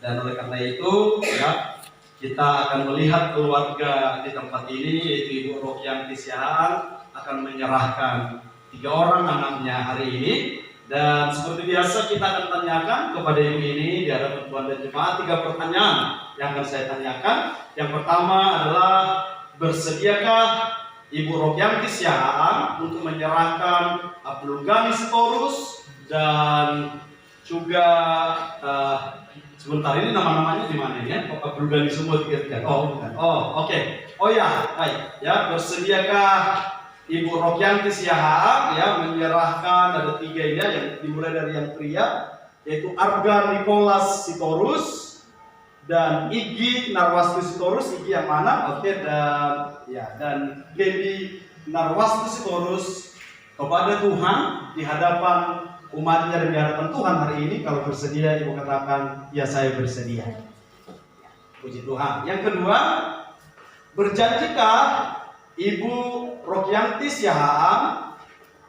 Dan oleh karena itu, ya, kita akan melihat keluarga di tempat ini, yaitu Ibu Rohyanti Siahaan akan menyerahkan 3 orang anaknya hari ini. Dan seperti biasa kita akan tanyakan kepada ibu ini di hadapan Tuhan dan jemaat 3 pertanyaan yang akan saya tanyakan. Yang pertama adalah, bersediakah Ibu Rohyanti Siahaan untuk menyerahkan Abdul Ghani Sitorus dan juga sebentar, ini nama-namanya di mana ya? Abdul Ghani semua 3? Oh, bukan. Oh, oke. Oh ya, baik. Ya, bersediakah Ibu Rohyanti Siahaan ya menyerahkan, ada 3 ini yang dimulai dari yang pria, yaitu Arga Nicholas Sitorus dan Igi Narwasti Sitorus. Igi yang mana? Oke, dan Gaby Narwasti Sitorus kepada Tuhan di hadapan umatnya dan di hadapan Tuhan hari ini. Kalau bersedia, Ibu katakan, ya saya bersedia. Puji Tuhan. Yang kedua, berjanjikah Ibu Rohyanti Siahaan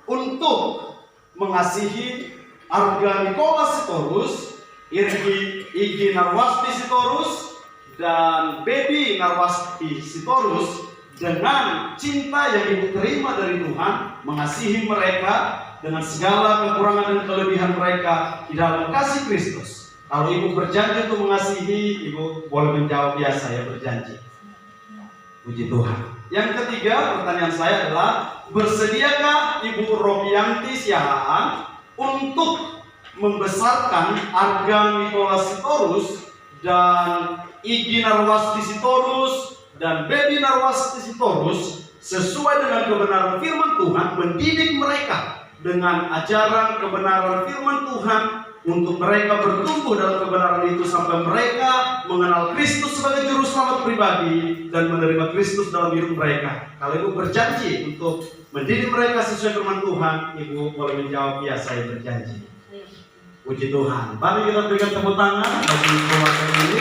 untuk mengasihi Arga Nicholas Sitorus, Igi Narwasti Sitorus, dan Baby Narwasti Sitorus dengan cinta yang Ibu terima dari Tuhan, mengasihi mereka dengan segala kekurangan dan kelebihan mereka di dalam kasih Kristus? Kalau Ibu berjanji untuk mengasihi, Ibu boleh menjawab, ya saya berjanji. Puji Tuhan. Yang ketiga, pertanyaan saya adalah, bersediakah Ibu Rohyanti Siahaan untuk membesarkan Arga Nicholas Sitorus dan Igi Narwasti Sitorus dan Baby Narwasti Sitorus sesuai dengan kebenaran firman Tuhan, mendidik mereka dengan ajaran kebenaran firman Tuhan, untuk mereka bertumbuh dalam kebenaran itu sampai mereka mengenal Kristus sebagai juru selamat pribadi dan menerima Kristus dalam hidup mereka. Kalau Ibu berjanji untuk mendidik mereka sesuai firman Tuhan, Ibu boleh menjawab, ya saya berjanji. Puji Tuhan. Mari kita berikan tepuk tangan bagi keluarga ini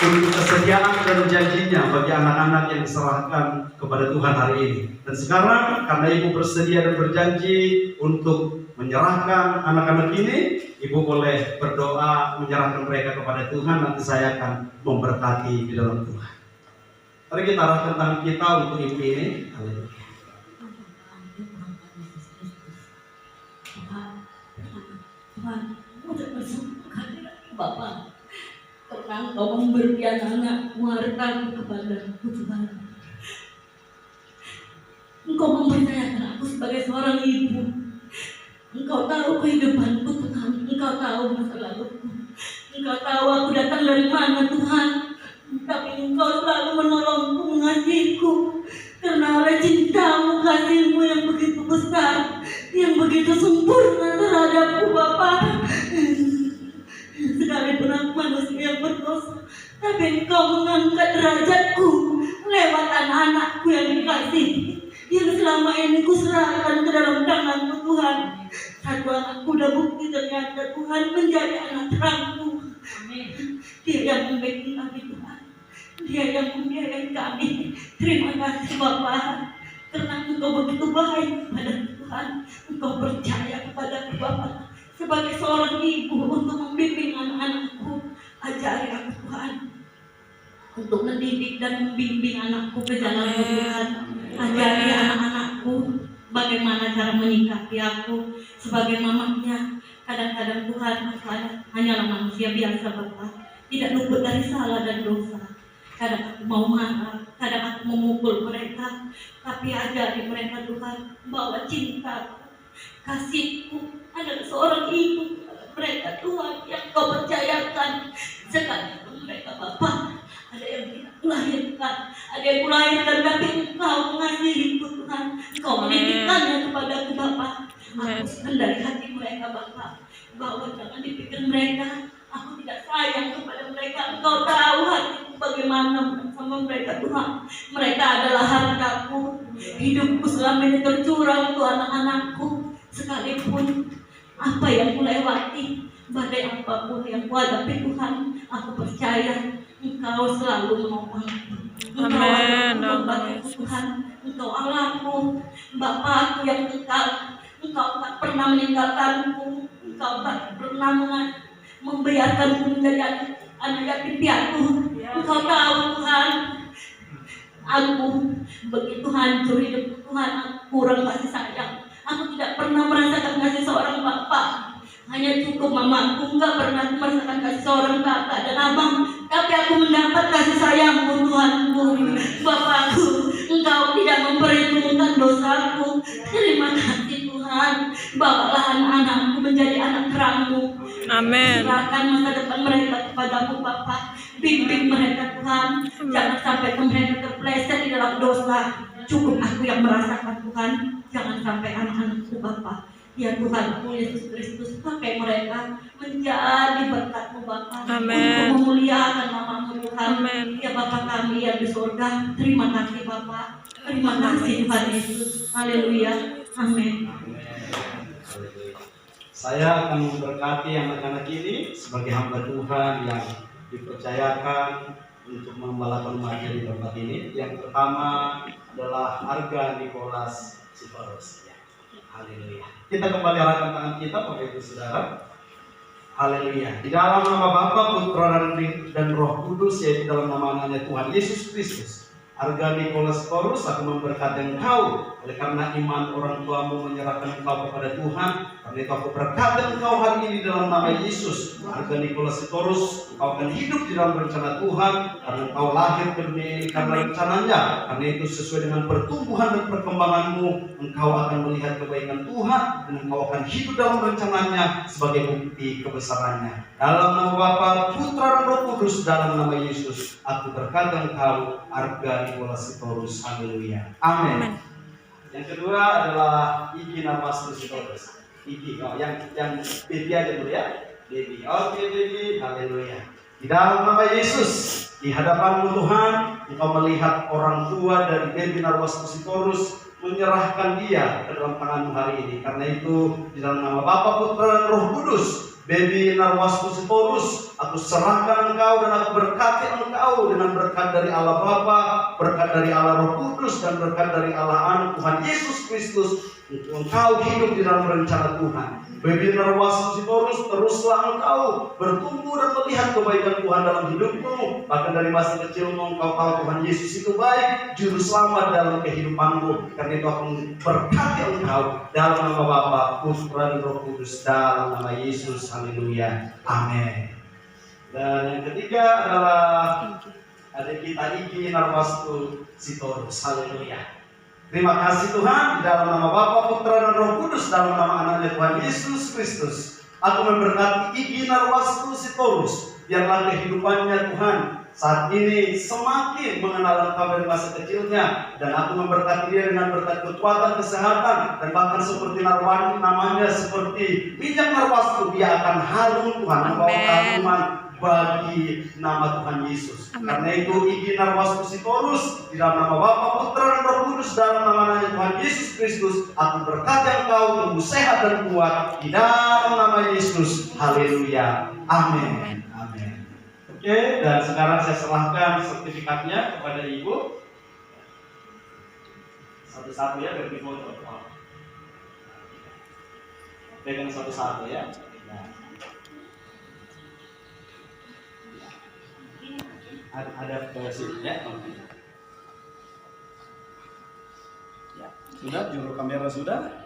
untuk kesediaan dan janjinya bagi anak-anak yang diserahkan kepada Tuhan hari ini. Dan sekarang karena Ibu bersedia dan berjanji untuk menyerahkan anak-anak ini, Ibu boleh berdoa menyerahkan mereka kepada Tuhan. Nanti saya akan memberkati di dalam Tuhan. Mari kita arahkan tangan kita untuk Ibu ini. Haleluya. Tuhan, udah bersyukur Bapak, karena Engkau memberi anak-anakmu hartamu kepadaku, Tuhan. Engkau mempercayakan aku sebagai seorang ibu. Engkau tahu kehidupanku, Tuhan. Engkau tahu masa laluku. Engkau tahu aku datang dari mana, Tuhan. Tapi Engkau selalu menolongku, mengasihiku. Karena oleh cintamu, kasihmu yang begitu besar, yang begitu sempurna terhadapku, Bapa. Sekalipun aku manusia yang berdosa, tapi Engkau mengangkat derajatku lewat anak-anakku yang dikasihi, yang selama ini kuserahkan ke dalam tangan-Mu, Tuhan. Satu anakku udah bukti ternyata Tuhan menjadi anak terangku. Amin. Dia yang membimbing kami, Tuhan. Dia yang membiayai kami. Terima kasih Bapak, karena Engkau begitu baik kepada Tuhan. Engkau percaya kepada Bapak sebagai seorang ibu untuk membimbing anak-anakku. Ajari aku, Tuhan, untuk mendidik dan membimbing anakku ke jalan Tuhan. Ajari anak-anakku bagaimana cara menyikapi aku sebagai mamanya. Kadang-kadang Tuhan, aku hanyalah manusia biasa, Bapak, tidak luput dari salah dan dosa. Kadang aku mau marah, kadang aku memukul mereka, tapi ajari mereka, Tuhan, bahwa cinta, kasihku adalah seorang ibu kepada mereka, Tuhan, yang Kau percayakan. Sekalipun mereka, Bapak, ada yang tidak kulahirkan, ada yang kulahirkan, tapi Engkau mengasihiku, Tuhan. Engkau menitipkannya kepadaku, Bapak. Aku dari hati mereka, Bapak, bahwa jangan dipikir mereka aku tidak sayang kepada mereka. Engkau tahu hatiku bagaimana sama mereka, Tuhan. Mereka adalah hartaku. Hidupku selama ini tercurah untuk anak-anakku. Sekalipun apa yang kulewati, badai apapun yang kuhadapi, Tuhan, aku percaya Engkau selalu menolongku. Engkau membantu, Tuhan. Engkau Allahku, Bapakku yang kekal. Engkau tak pernah meninggalkanku. Engkau tak pernah membiarkanku menjadi anak yatim piatu. Engkau tahu Tuhan, aku begitu hancur hidup Tuhan, aku kurang kasih sayang. Aku tidak pernah merasakan kasih seorang bapak. Hanya cukup mamaku, enggak pernah merasakan kasih seorang kakak dan abang. Tapi aku mendapat kasih sayangmu Tuhanku. Bapakku, engkau tidak memperhitungkan dosaku. Terima kasih Tuhan. Bawalah anak-anakku menjadi anak terang-Mu. Amin. Serahkan masa depan mereka kepadamu Bapa. Bimbing mereka Tuhan. Jangan sampai mereka terpeleset di dalam dosa. Cukup aku yang merasakan Tuhan. Jangan sampai anak-anakku Bapa. Ya Tuhanku Yesus Kristus, pakai mereka menjadi berkat-Mu Bapa. Amin. Untuk memuliakan nama-Mu Tuhan. Amin. Ya Bapa kami yang di surga, terima kasih Bapa. Terima kasih Tuhan Yesus. Haleluya. Amin. Saya akan memberkati anak-anak ini sebagai hamba Tuhan yang dipercayakan untuk membawakan materi di tempat ini. Yang pertama adalah Arga Nicholas Sitorus. Haleluya. Kita kembali arahkan tangan kita, Bapak Ibu Saudara. Haleluya. Di dalam nama Bapa, Putra dan Roh Kudus, yaitu dalam nama anaknya Tuhan Yesus Kristus, Arga Nicholas Sitorus, aku memberkati engkau oleh karena iman orang tuamu menyerahkan engkau kepada Tuhan. Karena itu aku berkati engkau hari ini dalam nama Yesus. Arga Nicholas Sitorus, engkau akan hidup di dalam rencana Tuhan karena engkau lahir ke dunia ini karena rencananya. Karena itu sesuai dengan pertumbuhan dan perkembanganmu, engkau akan melihat kebaikan Tuhan dan engkau akan hidup dalam rencananya sebagai bukti kebesarannya. Dalam nama Bapa, Putra dan Roh Kudus, dalam nama Yesus, aku berkati engkau, Arga Nicholas Sitorus. Haleluya. Amin. Yang kedua adalah Igi Narwastu Sitorus. Igi, yang baby aja dulu ya. Baby. Oke, baby. Haleluya. Di dalam nama Yesus, di hadapanmu Tuhan, engkau melihat orang tua dari baby Narwastu Sitorus menyerahkan dia ke dalam tanganmu hari ini. Karena itu, di dalam nama Bapa, Putra dan Roh Kudus, baby Narwastu Sitorus, aku serahkan engkau dan aku berkati engkau dengan berkat dari Allah Bapa, berkat dari Allah Roh Kudus, dan berkat dari Allah Anak Tuhan Yesus Kristus. Engkau hidup di dalam rencana Tuhan. Baby Narwastu Sitorus, teruslah engkau bertumbuh dan melihat kebaikan Tuhan dalam hidupmu. Bahkan dari masa kecilmu engkau tahu Tuhan Yesus itu baik, juru selamat dalam kehidupanmu. Karena itu aku berkati engkau dalam nama Bapa, Putra dan Roh Kudus, dalam nama Yesus. Haleluya. Amin. Dan yang ketiga adalah adik kita Igi Narwastu Sitorus. Haleluya. Terima kasih Tuhan, di dalam nama Bapa, Putra dan Roh Kudus, dalam nama anaknya Tuhan Yesus Kristus, aku memberkati Igi Narwastu Sitorus. Biarlah kehidupannya Tuhan saat ini semakin mengenal engkau dari masa kecilnya, dan aku memberkati dia dengan berkat kekuatan, kesehatan, dan bahkan seperti Narwani, namanya seperti minyak Narwastu, dia akan harum Tuhan, membawa keharuman bagi nama Tuhan Yesus. Amen. Karena itu Igi Narwastu Sitorus, di dalam nama Bapa, Putra dan Roh Kudus, dalam nama anaknya Tuhan Yesus Kristus, aku berkati engkau tumbuh sehat dan kuat di dalam nama Yesus. Haleluya. Amin. Amin. Oke, dan sekarang saya serahkan sertifikatnya kepada Ibu. Satu-satu ya, biar difoto. Pegang satu-satu ya. Nah. Ada versi ya. Ya. Sudah, juru kamera sudah.